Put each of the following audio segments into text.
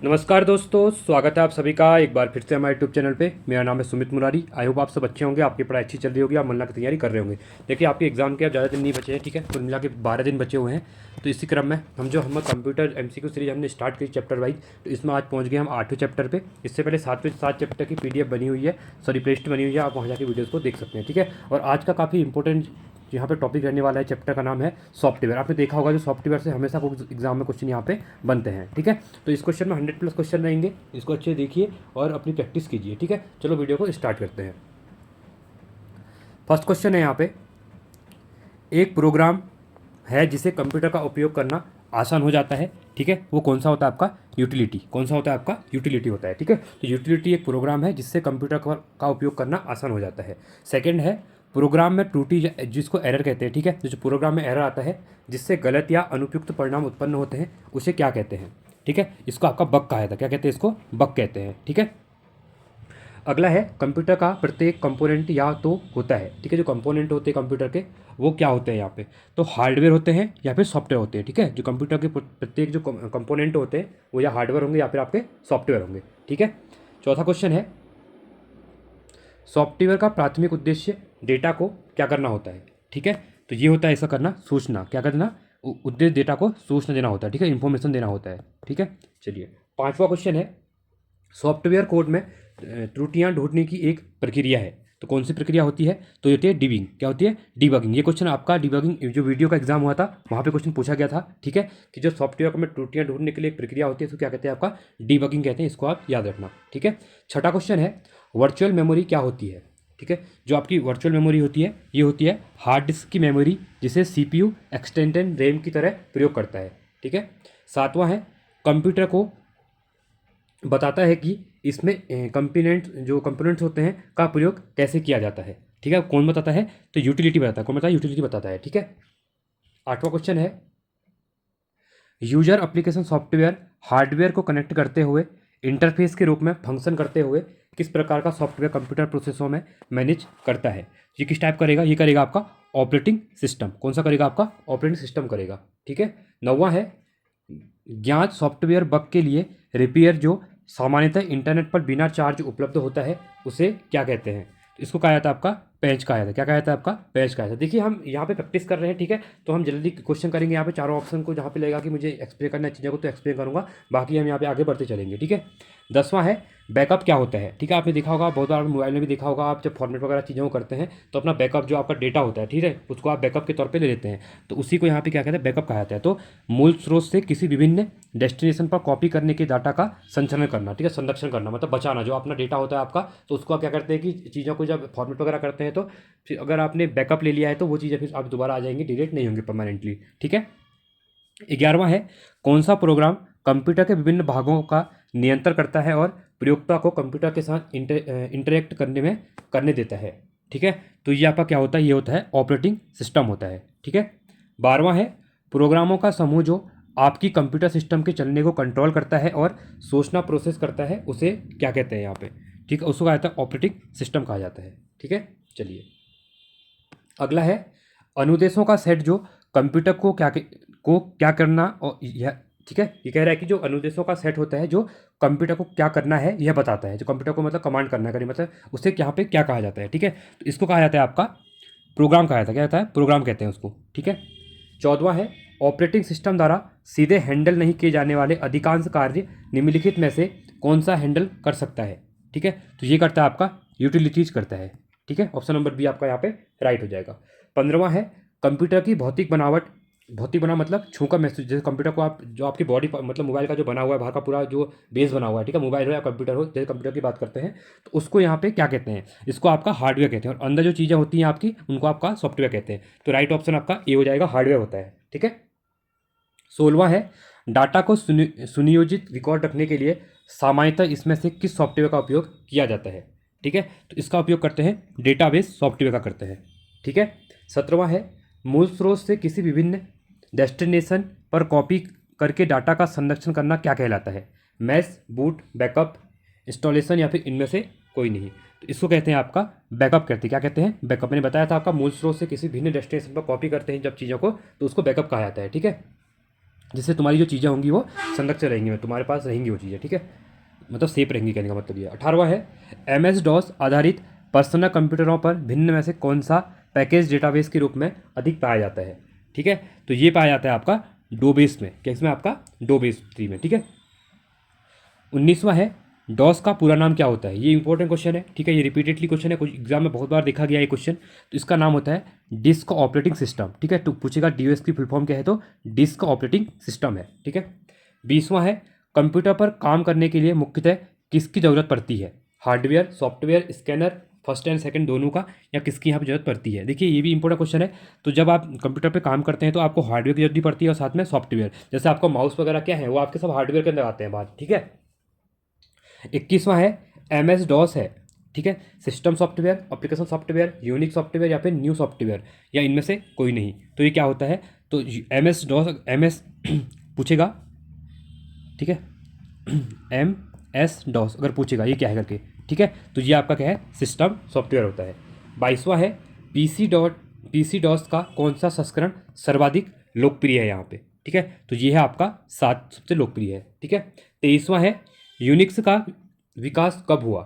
नमस्कार दोस्तों, स्वागत है आप सभी का एक बार फिर से हमारे यूट्यूब चैनल पे। मेरा नाम है सुमित मुरारी। आई होप आप सब अच्छे होंगे, आपकी पढ़ाई अच्छी चल रही होगी, आप मन लगा के तैयारी कर रहे होंगे। देखिए, आपके एग्जाम के अब ज़्यादा दिन नहीं बचे हैं, ठीक है। कुल मिला के 12 दिन बचे हुए हैं। तो इसी क्रम में हम कंप्यूटर MCQ सीरीज हमने स्टार्ट की चैप्टर वाइज। तो इसमें आज पहुँच गए हम 8वें चैप्टर पर। इससे पहले 7 चैप्टर की PDF बनी हुई है, सॉरी प्लेलिस्ट बनी हुई है, आप वहाँ जाकर वीडियोज़ को देख सकते हैं, ठीक है। और आज का काफ़ी इंपॉर्टेंट यहाँ पे टॉपिक रहने वाला है, चैप्टर का नाम है सॉफ्टवेयर। आपने देखा होगा जो सॉफ्टवेयर से हमेशा एग्जाम में क्वेश्चन यहाँ पे बनते हैं, ठीक है। तो इस क्वेश्चन में 100+ क्वेश्चन रहेंगे, इसको अच्छे देखिए और अपनी प्रैक्टिस कीजिए, ठीक है। चलो वीडियो को स्टार्ट करते हैं। फर्स्ट क्वेश्चन है यहाँ पे, एक प्रोग्राम है जिसे कंप्यूटर का उपयोग करना आसान हो जाता है, ठीक है। वो कौन सा होता है आपका? यूटिलिटी। कौन सा होता है आपका? यूटिलिटी होता है, ठीक है। तो यूटिलिटी एक प्रोग्राम है जिससे कंप्यूटर का उपयोग करना आसान हो जाता है। सेकंड है, प्रोग्राम में त्रुटि जिसको एरर कहते हैं, ठीक है। जो प्रोग्राम में एरर आता है जिससे गलत या अनुपयुक्त परिणाम उत्पन्न होते हैं, उसे क्या कहते हैं, ठीक है। इसको आपका बग कहा जाता है। क्या कहते हैं इसको? बग कहते हैं, ठीक है। अगला है, कंप्यूटर का प्रत्येक कंपोनेंट या तो होता है, ठीक है। जो कंपोनेंट होते हैं कंप्यूटर के, वो क्या होते हैं यहाँ पे? तो हार्डवेयर होते हैं या फिर सॉफ्टवेयर होते हैं, ठीक है। जो कंप्यूटर के प्रत्येक जो कंपोनेंट होते हैं वो या हार्डवेयर होंगे या फिर आपके सॉफ्टवेयर होंगे, ठीक है। चौथा क्वेश्चन है, सॉफ्टवेयर का प्राथमिक उद्देश्य डेटा को क्या करना होता है, ठीक है। तो ये होता है ऐसा करना, सूचना, क्या करना, उद्देश्य डेटा को सूचना देना होता है, ठीक है, इन्फॉर्मेशन देना होता है, ठीक है। चलिए, पांचवा क्वेश्चन है, सॉफ्टवेयर कोड में त्रुटियां ढूंढने की एक प्रक्रिया है, तो कौन सी प्रक्रिया होती है? तो ये होती है डिबिंग। क्या होती है? डिबगिंग। ये क्वेश्चन आपका डिबगिंग जो वीडियो का एग्जाम हुआ था वहाँ पे क्वेश्चन पूछा गया था, ठीक है, कि जो सॉफ्टवेयर में त्रुटियां ढूंढने के लिए एक प्रक्रिया होती है, तो क्या कहते हैं आपका? डिबगिंग कहते हैं। इसको आप याद रखना, ठीक है। छठा क्वेश्चन है, वर्चुअल मेमोरी क्या होती है, ठीक है। जो आपकी वर्चुअल मेमोरी होती है, ये होती है हार्ड डिस्क की मेमोरी, जिसे CPU एक्सटेंडेड रैम की तरह प्रयोग करता है, ठीक है। सातवां है, कंप्यूटर को बताता है कि इसमें कंपोनेंट्स होते हैं का प्रयोग कैसे किया जाता है, ठीक है। कौन बताता है? तो यूटिलिटी बताता है। कौन बताता है? यूटिलिटी बताता है, ठीक है। आठवां क्वेश्चन है, यूजर एप्लीकेशन सॉफ्टवेयर हार्डवेयर को कनेक्ट करते हुए इंटरफेस के रूप में फंक्शन करते हुए किस प्रकार का सॉफ्टवेयर कंप्यूटर प्रोसेसों में मैनेज करता है? ये किस टाइप करेगा? ये करेगा आपका ऑपरेटिंग सिस्टम। कौन सा करेगा? आपका ऑपरेटिंग सिस्टम करेगा, ठीक है। नौवां है, ज्ञात सॉफ्टवेयर बग के लिए रिपेयर जो सामान्यतः इंटरनेट पर बिना चार्ज उपलब्ध होता है, उसे क्या कहते हैं? तो इसको कहा जाता है आपका पैच कहा जाता है। क्या कहा जाता है आपका? पैच कहा जाता है। देखिए, हम यहाँ पे प्रैक्टिस कर रहे हैं, ठीक है। तो हम जल्दी क्वेश्चन करेंगे यहाँ पे चारों ऑप्शन को, जहाँ पे लगेगा कि मुझे एक्सप्लेन करना है चीज़ों को तो एक्सप्लेन करूँगा, बाकी हम यहाँ पे आगे बढ़ते चलेंगे, ठीक है। 10वां है, बैकअप क्या होता है, ठीक है। आपने देखा होगा, बहुत बार मोबाइल में भी देखा होगा, आप जब फॉर्मेट वगैरह चीज़ों को करते हैं तो अपना बैकअप जो आपका डेटा होता है, ठीक है, उसको आप बैकअप के तौर पे ले लेते हैं। तो उसी को यहाँ पे क्या कहते हैं? बैकअप कहा जाता है। तो मूल स्रोत से किसी विभिन्न डेस्टिनेशन पर कॉपी करने के डाटा का संचलन करना, ठीक है, संरक्षण करना, मतलब बचाना। जो अपना डेटा होता है आपका, तो उसको आप क्या करते हैं कि चीज़ों को जब फॉर्मेट वगैरह करते हैं, तो फिर अगर आपने बैकअप ले लिया है तो वो चीज़ें फिर आप दोबारा आ जाएंगी, डिलीट नहीं होंगी परमानेंटली, ठीक है। 11वां है, कौन सा प्रोग्राम कंप्यूटर के विभिन्न भागों का नियंत्रण करता है और प्रयोक्ता को कंप्यूटर के साथ इंटरेक्ट करने देता है, ठीक है। तो ये आपका क्या होता है? ये होता है ऑपरेटिंग सिस्टम होता है, ठीक है। 12वां है, प्रोग्रामों का समूह जो आपकी कंप्यूटर सिस्टम के चलने को कंट्रोल करता है और सूचना प्रोसेस करता है, उसे क्या कहते हैं यहाँ पे? ठीक है, उसको कहा जाता है ऑपरेटिंग सिस्टम कहा जाता है, ठीक है। चलिए, अगला है, अनुदेशों का सेट जो कंप्यूटर को क्या करना, और यह, ठीक है, ये कह रहा है कि जो अनुदेशों का सेट होता है जो कंप्यूटर को क्या करना है यह बताता है। जो कंप्यूटर को मतलब कमांड करना है, मतलब उसे यहाँ पे क्या कहा जाता है, ठीक है। तो इसको कहा जाता है आपका प्रोग्राम कहा जाता है। क्या कहता है? प्रोग्राम कहते हैं उसको, ठीक है। 14वां है, ऑपरेटिंग सिस्टम द्वारा सीधे हैंडल नहीं किए जाने वाले अधिकांश कार्य निम्नलिखित में से कौन सा हैंडल कर सकता है, ठीक है। तो ये करता है आपका यूटिलिटीज करता है, ठीक है। ऑप्शन नंबर बी आपका यहाँ पे राइट हो जाएगा। 15वां है, कंप्यूटर की भौतिक बना मतलब छू का महसूस, जैसे कंप्यूटर को आप जो आपकी बॉडी मतलब मोबाइल का जो बना हुआ है बाहर का पूरा जो बेस बना हुआ है, ठीक है, मोबाइल हो या कंप्यूटर हो, जैसे कंप्यूटर की बात करते हैं तो उसको यहाँ पे क्या कहते हैं? इसको आपका हार्डवेयर कहते हैं, और अंदर जो चीज़ें होती हैं आपकी उनको आपका सॉफ्टवेयर कहते हैं। तो राइट ऑप्शन आपका ए हो जाएगा, हार्डवेयर होता है, ठीक है। 16वां है, डाटा को सुनियोजित रिकॉर्ड रखने के लिए सामान्यतः इसमें से किस सॉफ्टवेयर का उपयोग किया जाता है, ठीक है। तो इसका उपयोग करते हैं डेटाबेस सॉफ्टवेयर का करते हैं, ठीक है। 17वां है, मूल स्रोत से किसी विभिन्न डेस्टिनेशन पर कॉपी करके डाटा का संरक्षण करना क्या कहलाता है? मैश, बूट, बैकअप, इंस्टॉलेशन या फिर इनमें से कोई नहीं। तो इसको कहते हैं आपका बैकअप कहते हैं। क्या कहते हैं? बैकअप। मैंने बताया था आपका मूल स्रोत से किसी भिन्न डेस्टिनेशन पर कॉपी करते हैं जब चीज़ों को, तो उसको बैकअप कहा जाता है, ठीक है। जिससे तुम्हारी जो चीज़ें होंगी वो संरक्षित रहेंगी, तुम्हारे पास रहेंगी वो चीज़ें, ठीक है, मतलब सेफ रहेंगी, कहने का मतलब ये। 18वां है MS DOS आधारित पर्सनल कंप्यूटरों पर भिन्न में से कौन सा पैकेज डेटाबेस के रूप में अधिक पाया जाता है, ठीक है, तो ये पाया जाता है आपका डोबेस में, किसमें, आपका डोबेस 3 में, ठीक है। 19वां है डॉस का पूरा नाम क्या होता है, ये इंपॉर्टेंट क्वेश्चन है, ठीक है, ये रिपीटेडली क्वेश्चन है, कुछ एग्जाम में बहुत बार देखा गया है क्वेश्चन। तो इसका नाम होता है डिस्क ऑपरेटिंग सिस्टम, ठीक है, तो पूछेगा DOS की फुल फॉर्म क्या है, तो डिस्क ऑपरेटिंग सिस्टम है, ठीक है। 20वां है कंप्यूटर पर काम करने के लिए मुख्यतः किसकी ज़रूरत पड़ती है, hardware, software, scanner, first and second दोनों का, या किसकी यहाँ पर जरूरत पड़ती है। देखिए ये भी इंपॉर्टेंट क्वेश्चन है। तो जब आप कंप्यूटर पे काम करते हैं तो आपको हार्डवेयर की जरूरत भी पड़ती है और साथ में सॉफ्टवेयर, जैसे आपका माउस वगैरह क्या है वो आपके सब हार्डवेयर के अंदर आते हैं बात, ठीक है। 21वां है MS DOS है, ठीक है, system software, application software, unique software या फिर न्यू सॉफ्टवेयर, या इनमें से कोई नहीं। तो ये क्या होता है, तो MS DOS MS पूछेगा, ठीक है, MS DOS अगर पूछेगा ये क्या है करके, ठीक है, तो ये आपका क्या है, सिस्टम सॉफ्टवेयर होता है। 22वां है PC DOS का कौन सा संस्करण सर्वाधिक लोकप्रिय है यहाँ पे, ठीक है, तो ये है आपका 7 सबसे लोकप्रिय है, ठीक है। 23वां है यूनिक्स का विकास कब हुआ,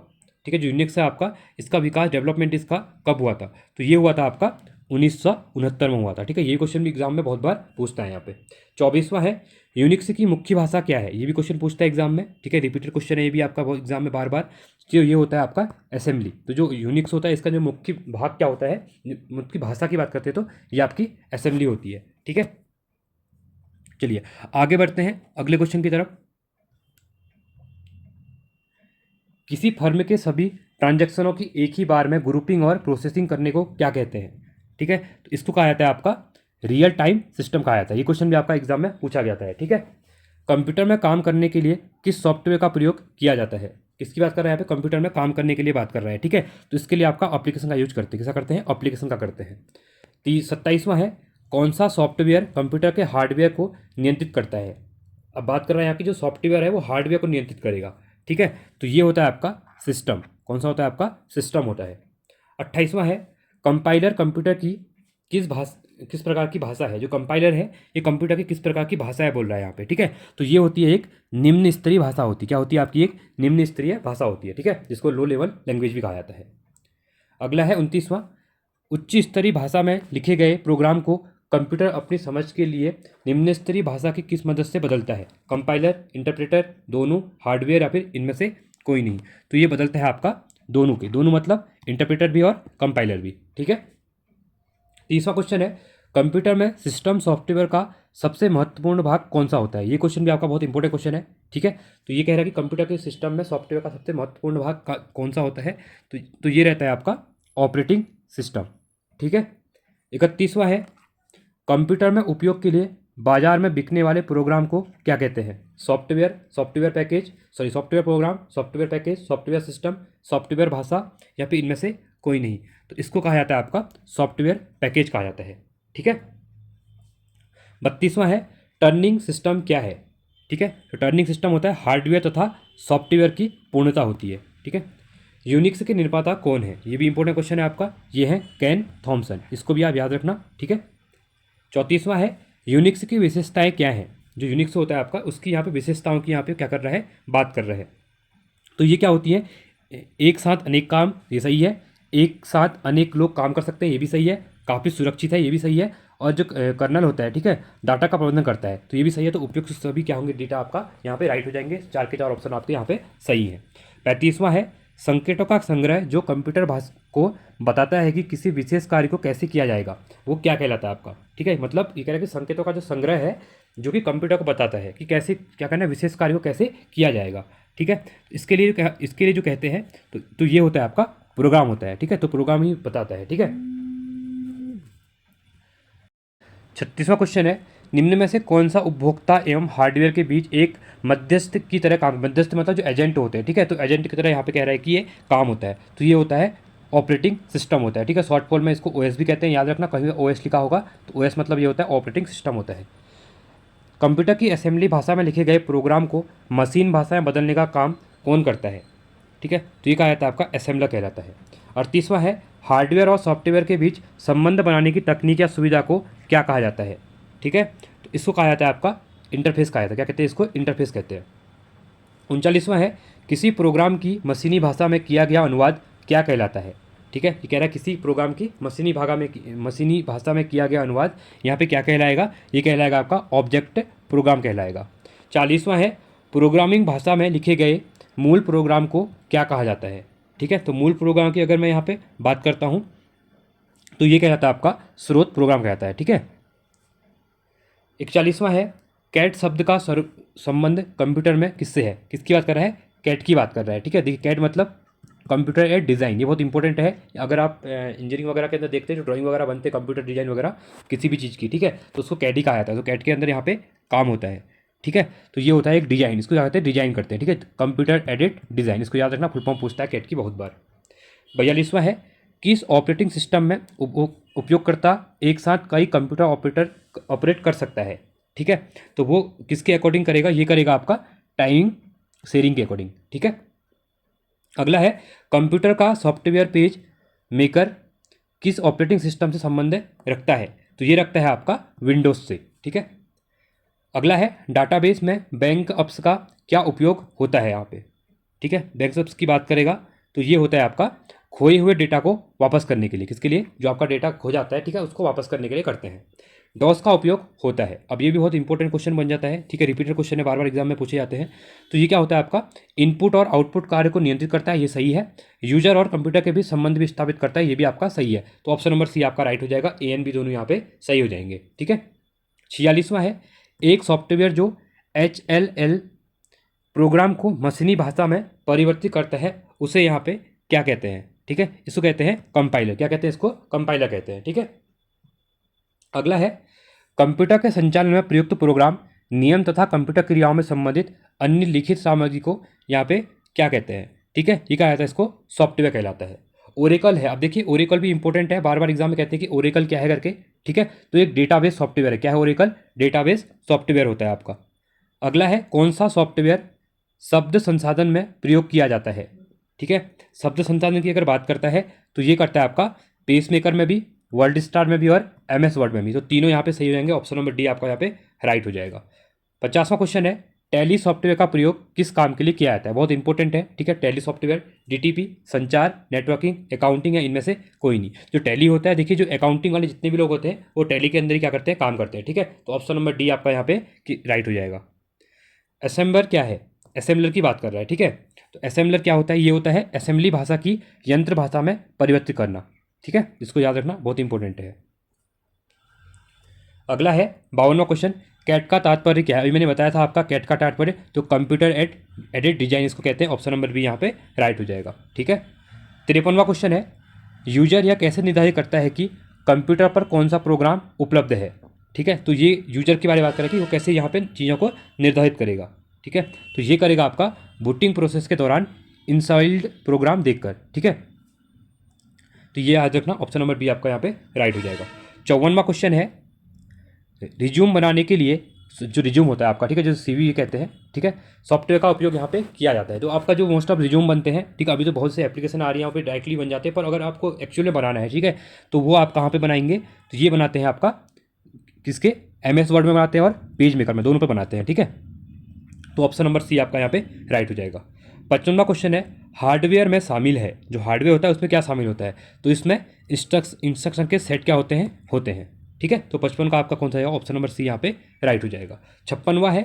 ठीक है, जो यूनिक्स है आपका, इसका विकास, डेवलपमेंट इसका कब हुआ था, तो ये हुआ था आपका 1969 में हुआ था, ठीक है, ये क्वेश्चन भी एग्जाम में बहुत बार पूछता है यहाँ पे। 24वां है यूनिक्स की मुख्य भाषा क्या है, ये भी क्वेश्चन पूछता है एग्जाम में, ठीक है, रिपीटेड क्वेश्चन है ये भी आपका बहुत एग्जाम में बार बार। जो ये होता है आपका असेंबली, तो जो यूनिक्स होता है इसका जो मुख्य भाग क्या होता है, मुख्य भाषा की बात करते हैं तो ये आपकी असेंबली होती है, ठीक है। चलिए आगे बढ़ते हैं अगले क्वेश्चन की तरफ। किसी फर्म के सभी ट्रांजैक्शनों की एक ही बार में ग्रुपिंग और प्रोसेसिंग करने को क्या कहते हैं, ठीक है, तो इसको कहा जाता है आपका रियल टाइम सिस्टम कहा जाता है। ये क्वेश्चन भी आपका एग्जाम में पूछा गया था, ठीक है। कंप्यूटर में काम करने के लिए किस सॉफ्टवेयर का प्रयोग किया जाता है, किसकी बात कर रहे हैं यहाँ पे, कंप्यूटर में काम करने के लिए बात कर रहे हैं, ठीक है, तो इसके लिए आपका एप्लीकेशन का यूज करते हैं, किसा करते हैं, एप्लीकेशन का करते हैं। 27वां है कौन सा सॉफ्टवेयर कंप्यूटर के हार्डवेयर को नियंत्रित करता है। अब बात कर रहे हैं यहाँ की जो सॉफ्टवेयर है वो हार्डवेयर को नियंत्रित करेगा, ठीक है, तो ये होता है आपका सिस्टम, कौन सा होता है आपका सिस्टम होता है। 28वां है कंपाइलर कंप्यूटर की किस प्रकार की भाषा है, जो कंपाइलर है ये कंप्यूटर की किस प्रकार की भाषा है बोल रहा है यहाँ पे, ठीक है, तो ये होती है एक निम्न स्तरीय भाषा होती है, क्या होती है आपकी, एक निम्न स्तरीय भाषा होती है, ठीक है, जिसको लो लेवल लैंग्वेज भी कहा जाता है। अगला है 29वां उच्च स्तरीय भाषा में लिखे गए प्रोग्राम को कंप्यूटर अपनी समझ के लिए निम्न स्तरीय भाषा की किस मदद से बदलता है, कंपाइलर, इंटरप्रेटर, दोनों, हार्डवेयर या फिर इनमें से कोई नहीं, तो ये बदलता है आपका दोनों के, दोनों मतलब इंटरप्रेटर भी और कंपाइलर भी, ठीक है। 30वां क्वेश्चन है कंप्यूटर में सिस्टम सॉफ्टवेयर का सबसे महत्वपूर्ण भाग कौन सा होता है, ये क्वेश्चन भी आपका बहुत इंपॉर्टेंट क्वेश्चन है, ठीक है, तो ये कह रहा है कि कंप्यूटर के सिस्टम में सॉफ्टवेयर का सबसे महत्वपूर्ण भाग कौन सा होता है, तो ये रहता है आपका ऑपरेटिंग सिस्टम, ठीक है। 31वां है कंप्यूटर में उपयोग के लिए बाजार में बिकने वाले प्रोग्राम को क्या कहते हैं, software program, software package, software system, software भाषा या फिर इनमें से कोई नहीं, तो इसको कहा जाता है आपका सॉफ्टवेयर पैकेज कहा जाता है, ठीक है। 32वां है टर्निंग सिस्टम क्या है, ठीक है, तो टर्निंग सिस्टम होता है हार्डवेयर तथा सॉफ्टवेयर की पूर्णता होती है, ठीक है। यूनिक्स के निर्माता कौन है, ये भी इंपॉर्टेंट क्वेश्चन है आपका, ये है केन थॉमसन, इसको भी आप याद रखना, ठीक है। 34वां है यूनिक्स की विशेषताएं क्या हैं, जो यूनिक्स होता है आपका उसकी यहाँ पे विशेषताओं की यहाँ पे क्या कर रहा है, बात कर रहा है, तो ये क्या होती है, एक साथ अनेक काम, ये सही है, एक साथ अनेक लोग काम कर सकते हैं, ये भी सही है, काफ़ी सुरक्षित है, ये भी सही है, और जो कर्नल होता है, ठीक है, डाटा का प्रबंधन करता है, तो ये भी सही है, तो उपयुक्त सभी क्या होंगे, डेटा आपका यहाँ पे राइट हो जाएंगे, 4 के 4 ऑप्शन आपके यहाँ पे सही है। 35वां है संकेतों का संग्रह जो कंप्यूटर भाषा को बताता है कि किसी विशेष कार्य को कैसे किया जाएगा, वो क्या कहलाता है आपका, ठीक है, मतलब ये कह रहा है कि संकेतों का जो संग्रह है जो कि कंप्यूटर को बताता है कि कैसे क्या करना है, विशेष कार्य को कैसे किया जाएगा, ठीक है, इसके लिए जो कहते हैं तो ये होता है आपका प्रोग्राम होता है, ठीक है, तो प्रोग्राम ही बताता है, ठीक है। 36वां क्वेश्चन है निम्न में से कौन सा उपभोक्ता एवं हार्डवेयर के बीच एक मध्यस्थ की तरह काम, मध्यस्थ मतलब जो एजेंट होते हैं, ठीक है, तो एजेंट की तरह यहाँ पे कह रहा है कि ये काम होता है, तो ये होता है ऑपरेटिंग सिस्टम होता है, ठीक है, शॉर्ट फॉर्म में इसको OS भी कहते हैं, याद रखना, कहीं OS लिखा होगा तो OS मतलब ये होता है ऑपरेटिंग सिस्टम होता है। कंप्यूटर की असेंबली भाषा में लिखे गए प्रोग्राम को मशीन भाषा में बदलने का काम कौन करता है, ठीक है, तो ये कहा जाता है आपका असेंबलर कहलाता है। 38वां है हार्डवेयर और सॉफ्टवेयर के बीच संबंध बनाने की तकनीक या सुविधा को क्या कहा जाता है, ठीक है, तो इसको कहा जाता है आपका इंटरफेस कहा जाता है। क्या कहते हैं इसको? इंटरफेस कहते हैं। 39वां है किसी प्रोग्राम की मशीनी भाषा में किया गया अनुवाद क्या कहलाता है। ठीक है, ये कह रहा है किसी प्रोग्राम की मशीनी भाषा में किया गया अनुवाद यहाँ पे क्या कहलाएगा? ये कहलाएगा आपका ऑब्जेक्ट प्रोग्राम कहलाएगा। 40वां है प्रोग्रामिंग भाषा में लिखे गए मूल प्रोग्राम को क्या कहा जाता है। ठीक है, तो मूल प्रोग्राम की अगर मैं यहाँ पे बात करता हूँ तो ये कहलाता है आपका स्रोत प्रोग्राम कहलाता है। ठीक है, 41वां है कैट शब्द का संबंध कंप्यूटर में किससे है? किसकी बात कर रहा है? कैट की बात कर रहा है। ठीक है, देखिए कैट मतलब कंप्यूटर एड डिज़ाइन, ये बहुत इंपॉर्टेंट है। अगर आप इंजीनियरिंग वगैरह के अंदर देखते हैं जो ड्राइंग वगैरह बनते हैं कंप्यूटर डिज़ाइन वगैरह किसी भी चीज़ की, ठीक है, तो उसको कैट ही कहा जाता है। तो कैट के अंदर यहाँ पे काम होता है। ठीक है, तो ये होता है एक डिज़ाइन, इसको क्या कहते हैं? डिज़ाइन करते हैं। ठीक है, कंप्यूटर एडेड डिज़ाइन, इसको याद रखना, फुल फॉर्म पूछता है कैट की बहुत बार। 42वां है किस ऑपरेटिंग सिस्टम में उपयोगकर्ता एक साथ कई कंप्यूटर ऑपरेट कर सकता है। ठीक है, तो वो किसके अकॉर्डिंग करेगा? ये करेगा आपका टाइमिंग शेयरिंग के अकॉर्डिंग। ठीक है, अगला है कंप्यूटर का सॉफ्टवेयर पेज मेकर किस ऑपरेटिंग सिस्टम से संबंध रखता है? तो ये रखता है आपका विंडोज से। ठीक है, अगला है डाटाबेस में बैंक अप्स का क्या उपयोग होता है यहाँ पे। ठीक है, बैंक अप्स की बात करेगा तो ये होता है आपका खोए हुए डेटा को वापस करने के लिए। किसके लिए? जो आपका डेटा खो जाता है, ठीक है, उसको वापस करने के लिए करते हैं। डॉस का उपयोग होता है। अब ये भी बहुत इंपॉर्टेंट क्वेश्चन बन जाता है। ठीक है, रिपीटेड क्वेश्चन है, बार बार एग्जाम में पूछे जाते हैं। तो ये क्या होता है आपका? इनपुट और आउटपुट कार्य को नियंत्रित करता है, ये सही है। यूजर और कंप्यूटर के बीच संबंध भी स्थापित करता है, ये भी आपका सही है। तो ऑप्शन नंबर सी आपका राइट हो जाएगा। ए एंड बी दोनों यहाँ पे सही हो जाएंगे। ठीक है, 46वां है एक सॉफ्टवेयर जो HLL प्रोग्राम को मशीनी भाषा में परिवर्तित करता है उसे यहाँ पे क्या कहते हैं? ठीक है, इसको कहते हैं कंपाइलर। क्या कहते हैं इसको? कंपाइलर कहते हैं। ठीक है, अगला है कंप्यूटर के संचालन में प्रयुक्त प्रोग्राम नियम तथा कंप्यूटर क्रियाओं में संबंधित अन्य लिखित सामग्री को यहाँ पे क्या कहते हैं? ठीक है, ये कहा जाता है इसको सॉफ्टवेयर कहलाता है। ओरेकल है, अब देखिए ओरेकल भी इंपॉर्टेंट है, बार बार एग्जाम में कहते हैं कि ओरेकल क्या है करके। ठीक है, तो एक डेटाबेस सॉफ्टवेयर है। क्या है ओरेकल? डेटाबेस सॉफ्टवेयर होता है आपका। अगला है कौन सा सॉफ्टवेयर शब्द संसाधन में प्रयोग किया जाता है। ठीक है, शब्द संसाधन की अगर बात करता है तो ये करता है आपका पेसमेकर में भी, वर्ल्ड स्टार में भी और MS वर्ड में भी। तो तीनों यहाँ पे सही हो जाएंगे। ऑप्शन नंबर डी आपका यहाँ पे राइट हो जाएगा। 50वां क्वेश्चन है टैली सॉफ्टवेयर का प्रयोग किस काम के लिए किया जाता है? बहुत इंपॉर्टेंट है। ठीक है, टैली सॉफ्टवेयर DTP, संचार, नेटवर्किंग, अकाउंटिंग है, इनमें से कोई नहीं। जो टैली होता है, देखिए जो अकाउंटिंग वाले जितने भी लोग होते हैं वो टैली के अंदर ही क्या करते हैं? काम करते हैं। ठीक है, तो ऑप्शन नंबर डी आपका यहाँ पे राइट हो जाएगा। असेंबलर क्या है? असेंबलर की बात कर रहा है। ठीक है, तो असेंबलर क्या होता है? ये होता है असेंबली भाषा की यंत्र भाषा में परिवर्तित करना। ठीक है, इसको याद रखना, बहुत इंपॉर्टेंट है। अगला है 52वां क्वेश्चन कैट का तात्पर्य क्या है? अभी मैंने बताया था आपका कैट का तात्पर्य, तो कंप्यूटर एडेड डिजाइन इसको कहते हैं। ऑप्शन नंबर बी यहाँ पे राइट हो जाएगा। ठीक है, 53वां क्वेश्चन है यूजर यह कैसे निर्धारित करता है कि कंप्यूटर पर कौन सा प्रोग्राम उपलब्ध है। ठीक है, तो ये यूजर के बारे में बात करें कि वो कैसे यहाँ पे चीज़ों को निर्धारित करेगा। ठीक है, तो ये करेगा आपका बूटिंग प्रोसेस के दौरान इंस्टॉल्ड प्रोग्राम देखकर। ठीक है, तो ये याद रखना, ऑप्शन नंबर बी आपका यहाँ पे राइट हो जाएगा। 54वां क्वेश्चन है रिज्यूम बनाने के लिए, जो रिज्यूम होता है आपका, ठीक है, जो CV कहते हैं, ठीक है, सॉफ्टवेयर का उपयोग यहाँ पे किया जाता है। तो आपका जो मोस्ट ऑफ रिज्यूम बनते हैं, ठीक है, अभी तो बहुत से एप्लीकेशन आ रही है यहाँ पे डायरेक्टली बन जाते हैं, पर अगर आपको एक्चुअली बनाना है, ठीक है, तो वो आप कहाँ पे बनाएंगे? तो ये बनाते हैं आपका किसके? MS वर्ड में बनाते हैं और पेज मेकर में, दोनों पे बनाते हैं। ठीक है, तो ऑप्शन नंबर सी आपका यहाँ पे राइट हो जाएगा। 55वां क्वेश्चन है हार्डवेयर में शामिल है, जो हार्डवेयर होता है उसमें क्या शामिल होता है? तो इसमें इंस्ट्रक्शन के सेट क्या होते हैं। ठीक है, तो 55 का आपका कौन सा है? ऑप्शन नंबर सी यहाँ पे राइट हो जाएगा। 56वां है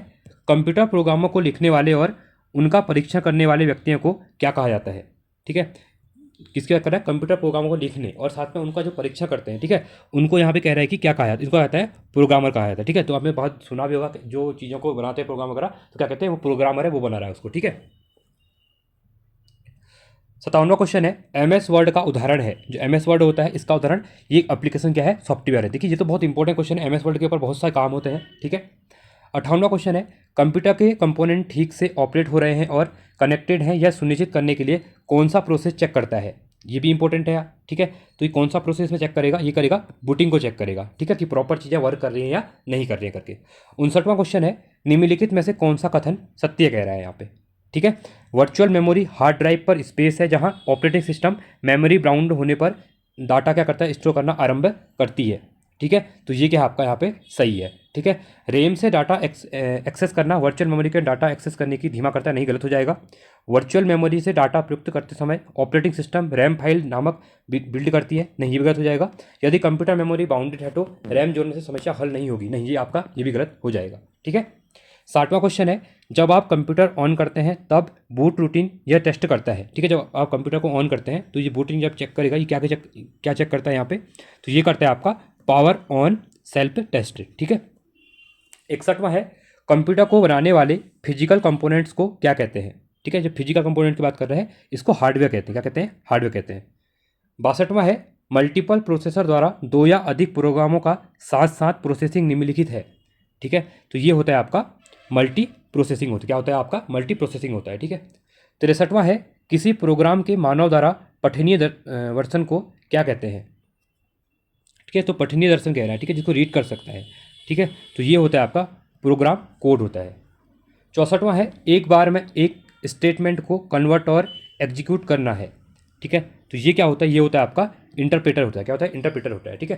कंप्यूटर प्रोग्रामों को लिखने वाले और उनका परीक्षण करने वाले व्यक्तियों को क्या कहा जाता है? ठीक है, किसकी बात कर रहा है? कंप्यूटर प्रोग्रामों को लिखने और साथ में उनका जो परीक्षण करते हैं, ठीक है, उनको यहाँ पे कह रहा है कि क्या कहा जाता है? इनको कहता है प्रोग्रामर कहा जाता है। ठीक है, तो आपने बहुत सुना भी होगा कि जो चीज़ों को बनाते हैं प्रोग्राम वगैरह, तो क्या कहते हैं? वो प्रोग्रामर है, वो बना रहा है उसको। ठीक है, 57वां क्वेश्चन है MS वर्ड का उदाहरण है। जो MS वर्ड होता है इसका उदाहरण, ये एक एप्लीकेशन क्या है? सॉफ्टवेयर है। देखिए ये तो बहुत इंपॉर्टेंट क्वेश्चन है, MS वर्ड के ऊपर बहुत सारे काम होते हैं। ठीक है, 58वां क्वेश्चन है कंप्यूटर के कंपोनेंट ठीक से ऑपरेट हो रहे हैं और कनेक्टेड हैं यह सुनिश्चित करने के लिए कौन सा प्रोसेस चेक करता है? ये भी इंपॉर्टेंट है। ठीक है, तो ये कौन सा प्रोसेस में चेक करेगा? ये करेगा बूटिंग को चेक करेगा। ठीक है, कि प्रॉपर चीज़ें वर्क कर रही हैं या नहीं कर रही हैं करके। 59वां क्वेश्चन है निम्नलिखित में से कौन सा कथन सत्य कह रहा है यहाँ पे? ठीक है, वर्चुअल मेमोरी हार्ड ड्राइव पर स्पेस है जहां ऑपरेटिंग सिस्टम मेमोरी बाउंड होने पर डाटा क्या करता है? स्टोर करना आरंभ करती है। ठीक है, तो ये क्या आपका यहाँ पे सही है। ठीक है, रैम से डाटा एक्सेस करना वर्चुअल मेमोरी के डाटा एक्सेस करने की धीमा करता है, नहीं, गलत हो जाएगा। वर्चुअल मेमोरी से डाटा प्रयुक्त करते समय ऑपरेटिंग सिस्टम रैम फाइल नामक बिल्ड करती है, नहीं, ये भी गलत हो जाएगा। यदि कंप्यूटर मेमोरी बाउंडेड है तो रैम जोड़ने से समस्या हल नहीं होगी, नहीं, ये भी गलत हो जाएगा। ठीक है, 60वां क्वेश्चन है, जब आप कंप्यूटर ऑन करते हैं तब बूट रूटीन यह टेस्ट करता है। ठीक है, जब आप कंप्यूटर को ऑन करते हैं तो ये बूट रूटीन जब चेक करेगा, ये क्या चेक करता है यहाँ पे, तो ये करता है आपका पावर ऑन सेल्फ टेस्ट। ठीक है, 61वां है, कंप्यूटर को बनाने वाले फिजिकल कंपोनेंट्स को क्या कहते हैं। ठीक है, जब फिजिकल कंपोनेंट की बात कर रहे हैं इसको हार्डवेयर कहते हैं, क्या कहते हैं, हार्डवेयर कहते हैं। 62वां है, मल्टीपल प्रोसेसर द्वारा 2 या अधिक प्रोग्रामों का साथ साथ प्रोसेसिंग निम्नलिखित है। ठीक है, तो ये होता है आपका मल्टी प्रोसेसिंग होता है, क्या होता है आपका मल्टी प्रोसेसिंग होता है। ठीक है, 63वां है, किसी प्रोग्राम के मानव द्वारा पठनीय वर्षन को क्या कहते हैं। ठीक है, तो पठनीय दर्शन कह रहा है, ठीक है, जिसको रीड कर सकता है। ठीक है, तो ये होता है आपका प्रोग्राम कोड होता है। 64वां है, एक बार में एक स्टेटमेंट को कन्वर्ट और एग्जीक्यूट करना है। ठीक है, तो ये क्या होता है, ये होता है आपका इंटरप्रेटर होता है, क्या होता है, इंटरप्रेटर होता है। ठीक है,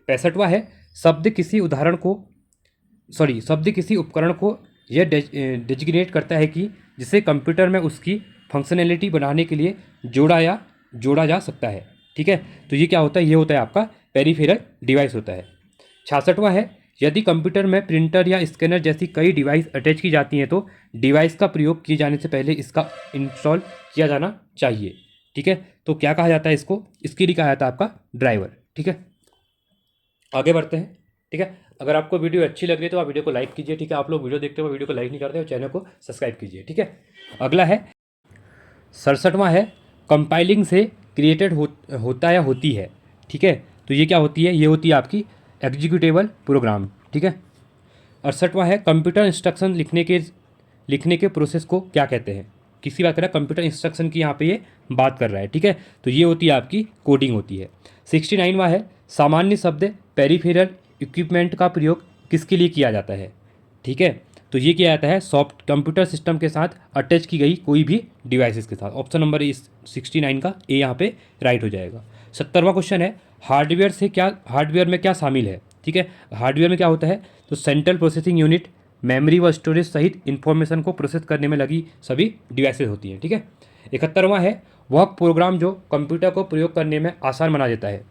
65वां है, शब्द किसी उपकरण को यह डेजिग्नेट करता है कि जिसे कंप्यूटर में उसकी फंक्शनैलिटी बनाने के लिए जोड़ा जा सकता है। ठीक है, तो ये क्या होता है, ये होता है आपका पेरिफेरल डिवाइस होता है। 66वां है, यदि कंप्यूटर में प्रिंटर या स्कैनर जैसी कई डिवाइस अटैच की जाती हैं तो डिवाइस का प्रयोग किए जाने से पहले इसका इंस्टॉल किया जाना चाहिए। ठीक है, तो क्या कहा जाता है इसको, इसके लिए कहा जाता है आपका ड्राइवर। ठीक है, आगे बढ़ते हैं। ठीक है, अगर आपको वीडियो अच्छी लग रही है तो आप वीडियो को लाइक कीजिए। ठीक है, आप लोग वीडियो देखते हुए वीडियो को लाइक नहीं करते हो, चैनल को सब्सक्राइब कीजिए। ठीक है, अगला है 67वां है, कंपाइलिंग से क्रिएटेड होता या होती है। ठीक है, तो ये क्या होती है, ये होती है आपकी एग्जीक्यूटेबल प्रोग्राम। ठीक है, 68वां है, कंप्यूटर इंस्ट्रक्शन लिखने के प्रोसेस को क्या कहते हैं। किसी बात कर रहा है कंप्यूटर इंस्ट्रक्शन की, यहाँ पे ये बात कर रहा है। ठीक है, तो ये होती है आपकी कोडिंग होती है। 69वां है, सामान्य शब्द पेरिफेरल इक्विपमेंट का प्रयोग किसके लिए किया जाता है। ठीक है, तो ये किया जाता है सॉफ्ट कंप्यूटर सिस्टम के साथ अटैच की गई कोई भी डिवाइसेस के साथ। ऑप्शन नंबर इस 69 का ए यहाँ पे राइट हो जाएगा। 70वां क्वेश्चन है, हार्डवेयर में क्या शामिल है। ठीक है, हार्डवेयर में क्या होता है, तो सेंट्रल प्रोसेसिंग यूनिट, मेमोरी व स्टोरेज सहित इन्फॉर्मेशन को प्रोसेस करने में लगी सभी डिवाइसेस होती हैं। ठीक है, 71वां है, वह प्रोग्राम जो कंप्यूटर को प्रयोग करने में आसान बना देता है।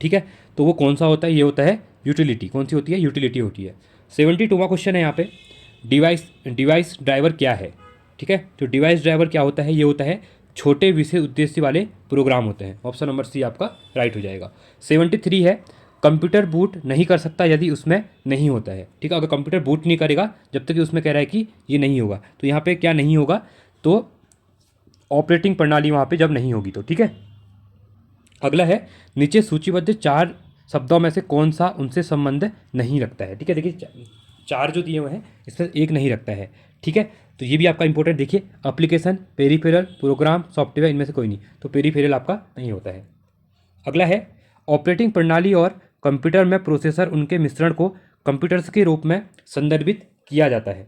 ठीक है, तो वो कौन सा होता है, ये होता है यूटिलिटी। कौन सी होती है, यूटिलिटी होती है। 72वां क्वेश्चन है यहाँ पे, डिवाइस ड्राइवर क्या है। ठीक है, तो डिवाइस ड्राइवर क्या होता है, ये होता है छोटे विशेष उद्देश्य वाले प्रोग्राम होते हैं। ऑप्शन नंबर सी आपका राइट हो जाएगा। 73 है, कंप्यूटर बूट नहीं कर सकता यदि उसमें नहीं होता है। ठीक है, अगर कंप्यूटर बूट नहीं करेगा जब तक कि उसमें कह रहा है कि ये नहीं होगा, तो यहाँ पे क्या नहीं होगा, तो ऑपरेटिंग प्रणाली वहाँ पे जब नहीं होगी तो। ठीक है, अगला है, नीचे सूचीबद्ध 4 शब्दों में से कौन सा उनसे संबंध नहीं रखता है। ठीक है, देखिए 4 जो दिए हुए हैं इसमें एक नहीं रखता है। ठीक है, तो ये भी आपका इंपॉर्टेंट, देखिए एप्लीकेशन, पेरिफेरल, प्रोग्राम, सॉफ्टवेयर, इनमें से कोई नहीं, तो पेरिफेरल आपका नहीं होता है। अगला है, ऑपरेटिंग प्रणाली और कंप्यूटर में प्रोसेसर उनके मिश्रण को कंप्यूटर्स के रूप में संदर्भित किया जाता है।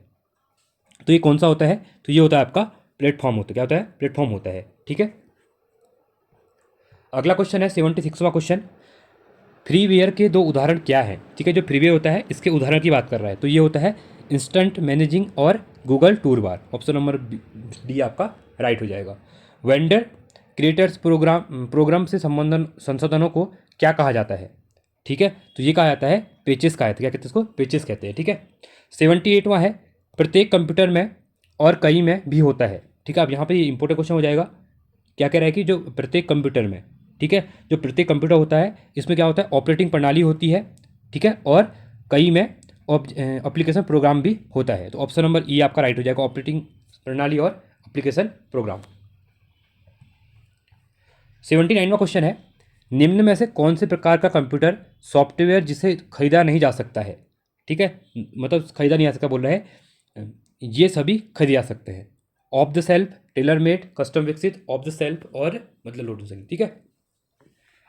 तो ये कौन सा होता है, तो ये होता है आपका प्लेटफॉर्म होता है। क्या होता है, प्लेटफॉर्म होता है। ठीक है, अगला क्वेश्चन है 76वां क्वेश्चन, फ्रीवेयर के 2 उदाहरण क्या हैं। ठीक है, जो फ्रीवेयर होता है इसके उदाहरण की बात कर रहा है, तो ये होता है इंस्टेंट मैनेजिंग और गूगल टूर बार। ऑप्शन नंबर डी आपका राइट हो जाएगा। वेंडर क्रिएटर्स प्रोग्राम से संसाधनों को क्या कहा जाता है। ठीक है, तो ये कहा जाता है पेचेस कहा जाता है। क्या कहते हैं इसको, पेचेस कहते हैं। ठीक है, 78वां है, प्रत्येक कंप्यूटर में और कई में भी होता है। ठीक है, अब यहाँ पे ये इंपॉर्टेंट क्वेश्चन हो जाएगा, क्या कह रहा है कि जो प्रत्येक कंप्यूटर में, ठीक है, जो प्रत्येक कंप्यूटर होता है इसमें क्या होता है, ऑपरेटिंग प्रणाली होती है। ठीक है, और कई में एप्लीकेशन प्रोग्राम भी होता है। तो ऑप्शन नंबर ई आपका राइट हो जाएगा, ऑपरेटिंग प्रणाली और एप्लीकेशन प्रोग्राम। 79वां क्वेश्चन है, निम्न में से कौन से प्रकार का कंप्यूटर सॉफ्टवेयर जिसे खरीदा नहीं जा सकता है। ठीक है, मतलब खरीदा नहीं जा सकता बोल रहा है, ये सभी खरीदे जा सकते हैं। Of the self, tailor made, custom विकसित, ऑफ द सेल्फ और मतलब लोड हो सकें। ठीक है,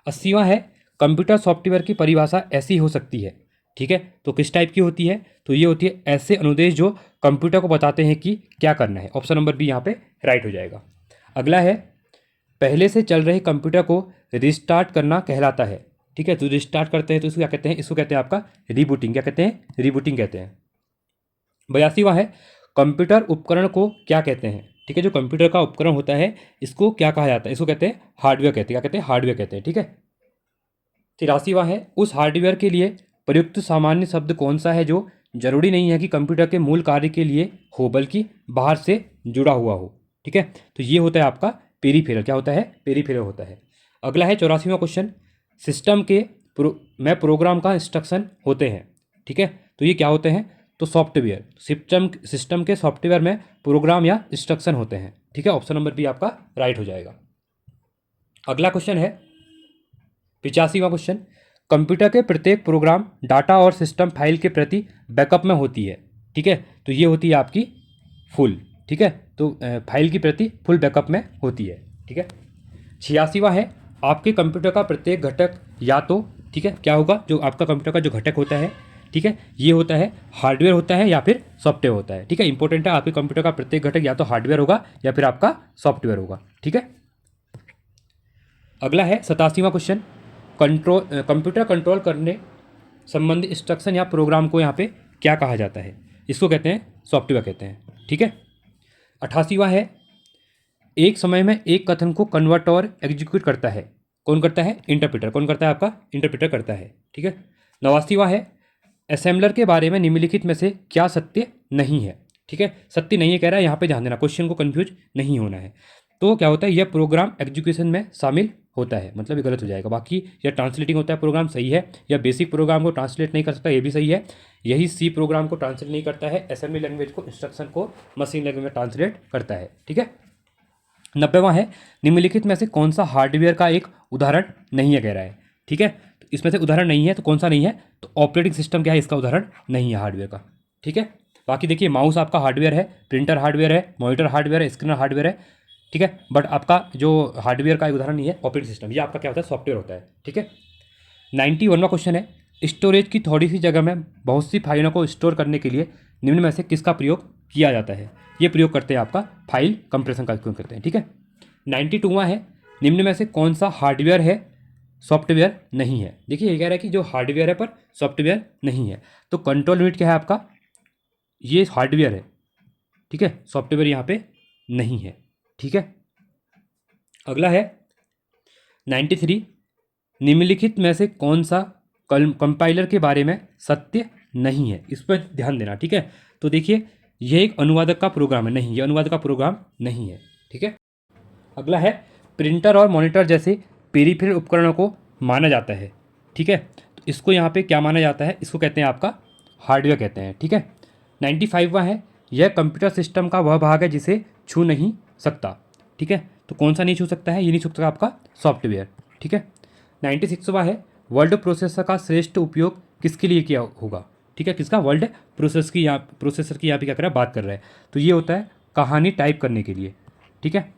80वां है, कंप्यूटर सॉफ्टवेयर की परिभाषा ऐसी हो सकती है। ठीक है, तो किस टाइप की होती है, तो ये होती है ऐसे अनुदेश जो कंप्यूटर को बताते हैं कि क्या करना है। ऑप्शन नंबर बी यहाँ पे राइट हो जाएगा। अगला है, पहले से चल रहे कंप्यूटर को रिस्टार्ट करना कहलाता है। ठीक है। तो रिस्टार्ट करते हैं तो इसको क्या कहते हैं, इसको कहते हैं आपका रीबूटिंग। क्या कहते हैं, रीबूटिंग कहते हैं। 82वां है कंप्यूटर उपकरण को क्या कहते हैं। ठीक है, जो कंप्यूटर का उपकरण होता है इसको क्या कहा जाता है, इसको कहते हैं हार्डवेयर कहते हैं। क्या कहते हैं, हार्डवेयर कहते हैं। ठीक है। 83वां है उस हार्डवेयर के लिए प्रयुक्त सामान्य शब्द कौन सा है जो जरूरी नहीं है कि कंप्यूटर के मूल कार्य के लिए हो बल्कि बाहर से जुड़ा हुआ हो। ठीक है, तो ये होता है आपका पेरीफेरल। क्या होता है, पेरीफेरल होता है। अगला है 84वां क्वेश्चन, सिस्टम के में प्रोग्राम का इंस्ट्रक्शन होते हैं। ठीक है, तो ये क्या होते हैं, तो सॉफ्टवेयर। सिस्टम के सॉफ्टवेयर में प्रोग्राम या इंस्ट्रक्शन होते हैं। ठीक है, ऑप्शन नंबर बी आपका राइट हो जाएगा। अगला क्वेश्चन है 85वां क्वेश्चन, कंप्यूटर के प्रत्येक प्रोग्राम डाटा और सिस्टम फाइल के प्रति बैकअप में होती है। ठीक है, तो ये होती है आपकी फुल। ठीक है, तो फाइल की प्रति फुल बैकअप में होती है। ठीक है। 86वां है आपके कंप्यूटर का प्रत्येक घटक या तो, ठीक है, क्या होगा, जो आपका कंप्यूटर का जो घटक होता है, ठीक है, ये होता है हार्डवेयर होता है या फिर सॉफ्टवेयर होता है। ठीक है, इंपॉर्टेंट है, आपके कंप्यूटर का प्रत्येक घटक या तो हार्डवेयर होगा या फिर आपका सॉफ्टवेयर होगा। ठीक है। अगला है 87वां क्वेश्चन, कंप्यूटर कंट्रोल करने संबंधी इंस्ट्रक्शन या प्रोग्राम को यहाँ पे क्या कहा जाता है, इसको कहते हैं सॉफ्टवेयर कहते हैं। ठीक है। 88वां है एक समय में एक कथन को कन्वर्ट और एग्जीक्यूट करता है, कौन करता है, इंटरप्रेटर। कौन करता है, आपका इंटरप्रेटर करता है। ठीक है। 89वां है असेंबलर के बारे में निम्नलिखित में से क्या सत्य नहीं है। ठीक है, सत्य नहीं है कह रहा है, यहाँ पे ध्यान देना, क्वेश्चन को कंफ्यूज नहीं होना है। तो क्या होता है, यह प्रोग्राम एग्जीक्यूशन में शामिल होता है, मतलब ये गलत हो जाएगा। बाकी यह ट्रांसलेटिंग होता है, प्रोग्राम सही है। या बेसिक प्रोग्राम को ट्रांसलेट नहीं कर सकता, ये भी सही है। यही सी प्रोग्राम को ट्रांसलेट नहीं करता है, असेंबली लैंग्वेज को, इंस्ट्रक्शन को मशीन लैंग्वेज में ट्रांसलेट करता है। ठीक है। 90वां है निम्नलिखित में से कौन सा हार्डवेयर का एक उदाहरण नहीं है कह रहा है। ठीक है, तो इसमें से उदाहरण नहीं है तो कौन सा नहीं है, तो ऑपरेटिंग सिस्टम क्या है, इसका उदाहरण नहीं है हार्डवेयर का। ठीक है। बाकी देखिए माउस आपका हार्डवेयर है, प्रिंटर हार्डवेयर है, मॉनिटर हार्डवेयर है, स्क्रीनर हार्डवेयर है। ठीक है, बट आपका जो हार्डवेयर का एक उदाहरण नहीं है ऑपरेटिंग सिस्टम, ये आपका क्या होता है, सॉफ्टवेयर होता है। ठीक है। 91वां क्वेश्चन है स्टोरेज की थोड़ी सी जगह में बहुत सी फाइलों को स्टोर करने के लिए निम्न में से किसका प्रयोग किया जाता है। ये प्रयोग करते हैं आपका फाइल कंप्रेशन का प्रयोग करते हैं। ठीक है। 92वां है निम्न में से कौन सा हार्डवेयर है सॉफ्टवेयर नहीं है। देखिए ये कह रहा है कि जो हार्डवेयर है पर सॉफ्टवेयर नहीं है, तो कंट्रोल यूनिट क्या है आपका, ये हार्डवेयर है। ठीक है, सॉफ्टवेयर यहाँ पे नहीं है। ठीक है। अगला है 93, निम्नलिखित में से कौन सा कंपाइलर के बारे में सत्य नहीं है, इस पर ध्यान देना। ठीक है, तो देखिए यह एक अनुवादक का प्रोग्राम है, नहीं, यह अनुवादक का प्रोग्राम नहीं है। ठीक है। अगला है प्रिंटर और मॉनिटर जैसे पेरिफेरल उपकरणों को माना जाता है। ठीक है, तो इसको यहाँ पे क्या माना जाता है, इसको कहते हैं आपका हार्डवेयर कहते हैं। ठीक है। 95वां है यह कंप्यूटर सिस्टम का वह भाग है जिसे छू नहीं सकता। ठीक है, तो कौन सा नहीं छू सकता है, ये नहीं छू सकता आपका सॉफ्टवेयर। ठीक है। 96वां है वर्ड प्रोसेसर का श्रेष्ठ उपयोग किसके लिए किया होगा। ठीक है, किसका, वर्ड प्रोसेसर की यहाँ पे क्या कर रहा है, बात कर रहा है, तो ये होता है कहानी टाइप करने के लिए। ठीक है।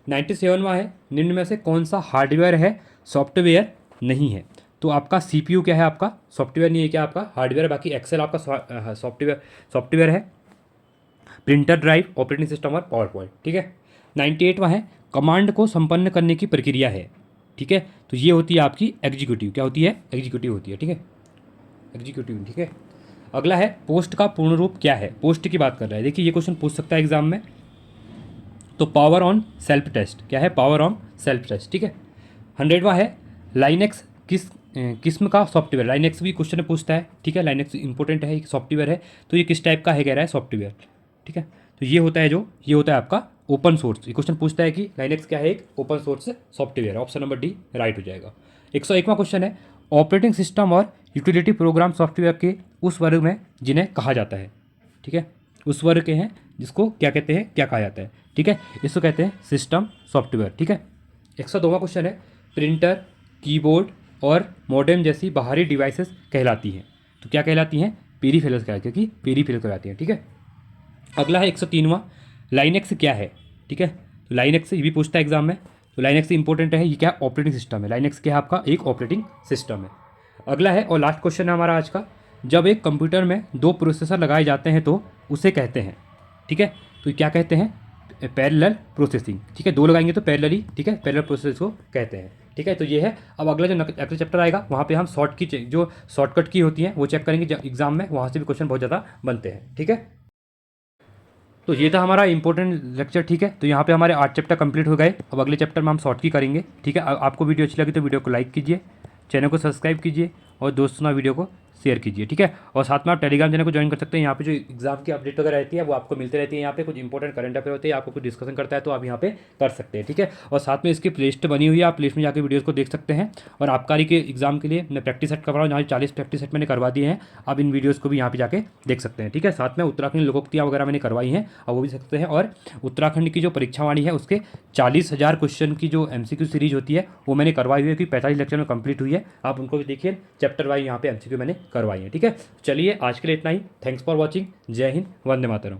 97वां है निम्न में से कौन सा हार्डवेयर है सॉफ्टवेयर नहीं है, तो आपका सीपीयू क्या है, आपका सॉफ्टवेयर नहीं है, क्या आपका हार्डवेयर है। बाकी एक्सेल आपका सॉफ्टवेयर है, प्रिंटर, ड्राइव, ऑपरेटिंग सिस्टम और पावर पॉइंट। ठीक है। 98वां है कमांड को संपन्न करने की प्रक्रिया है। ठीक है, तो ये होती है आपकी एग्जीक्यूटिव, क्या होती है, एग्जीक्यूटिव होती है। ठीक है, एग्जीक्यूटिव। ठीक है। अगला है पोस्ट का पूर्ण रूप क्या है, पोस्ट की बात कर रहा है। देखिए ये क्वेश्चन पूछ सकता है एग्जाम में, तो पावर ऑन सेल्फ टेस्ट, क्या है, पावर ऑन सेल्फ टेस्ट। ठीक है। 100वां है लाइनेक्स किस किस्म का सॉफ्टवेयर, लाइनेक्स भी क्वेश्चन पूछता है। ठीक है, लाइनेक्स इंपॉर्टेंट है, एक सॉफ्टवेयर है, तो ये किस टाइप का है कह रहा है, सॉफ्टवेयर। ठीक है, तो ये होता है ये होता है आपका ओपन सोर्स। ये क्वेश्चन पूछता है कि लाइनेक्स क्या है, एक open source software. Option number D right हो जाएगा। 101वां क्वेश्चन है ऑपरेटिंग सिस्टम और यूटिलिटी प्रोग्राम सॉफ्टवेयर के उस वर्ग में जिन्हें कहा जाता है। ठीक है, उस वर्ग के हैं जिसको क्या कहते हैं, क्या कहा जाता है। ठीक है, इसको कहते हैं सिस्टम सॉफ्टवेयर। ठीक है। 102वां क्वेश्चन है प्रिंटर, कीबोर्ड और मॉडेम जैसी बाहरी डिवाइसेस कहलाती हैं, तो क्या कहलाती हैं, पेरीफेरल्स कहलाती है, क्योंकि पेरीफेरल कहलाती हैं। ठीक है। अगला है 103वां लाइनेक्स क्या है। ठीक है, तो लाइनेक्स ये भी पूछता है एग्जाम में, तो लाइनेक्स इंपॉर्टेंट है, ये क्या ऑपरेटिंग सिस्टम है, लाइनेक्स क्या है आपका, एक ऑपरेटिंग सिस्टम है। अगला है और लास्ट क्वेश्चन है हमारा आज का, जब एक कंप्यूटर में 2 प्रोसेसर लगाए जाते हैं तो उसे कहते हैं। ठीक है, तो क्या कहते हैं, पैरेलल प्रोसेसिंग। ठीक है, 2 लगाएंगे तो पैरेलली, ठीक है, पैरेलल प्रोसेस को कहते हैं। ठीक है। ठीक है। तो ये है। अब अगला जो अगला चैप्टर आएगा वहाँ पे हम जो शॉर्टकट की होती हैं वो चेक करेंगे एग्जाम में, वहाँ से भी क्वेश्चन बहुत ज़्यादा बनते हैं, ठीक है। तो ये था हमारा इंपॉर्टेंट लेक्चर, ठीक है। तो यहाँ पे हमारे 8 चैप्टर कंप्लीट हो गए। अब अगले चैप्टर में हम शॉर्ट की करेंगे, ठीक है। आपको वीडियो अच्छी लगी तो वीडियो को लाइक कीजिए, चैनल को सब्सक्राइब कीजिए और दोस्तों ना वीडियो को शेयर कीजिए, ठीक है। और साथ में आप टेलीग्राम चैनल को ज्वाइन कर सकते हैं। यहाँ पे जो एग्जाम की अपडेट वगैरह रहती है वो आपको मिलती रहती है। यहाँ पे कुछ इंपॉर्टेंट करंट अफेयर होते हैं, आपको कुछ डिस्कशन करता है तो आप यहाँ पे कर सकते हैं, ठीक है। और साथ में इसकी प्लेलिस्ट बनी हुई है, आप प्लेलिस्ट में जाकर वीडियोज़ को देख सकते हैं। और आबकारी के एग्जाम के लिए मैं प्रैक्टिस सेट करवा रहा हूँ, जहाँ 40 प्रैक्टिस सेट मैंने करवा दिए हैं। आप इन वीडियोज़ को भी यहाँ पे जाके देख सकते हैं, ठीक है। साथ में उत्तराखंड लोकोक्तियाँ वगैरह मैंने करवाई हैं और वो भी सकते हैं। और उत्तराखंड की जो परीक्षावाणी है उसके 40,000 क्वेश्चन की जो MCQ सीरीज होती है वो मैंने करवाई हुई है, क्योंकि 45 लेक्चर में कंप्लीट हुई है। आप उनको भी देखिए, चैप्टर वाइज यहाँ पे MCQ मैंने करवाई है, ठीक है। चलिए आज के लिए इतना ही। Thanks for watching. जय हिंद, वंदे मातरम।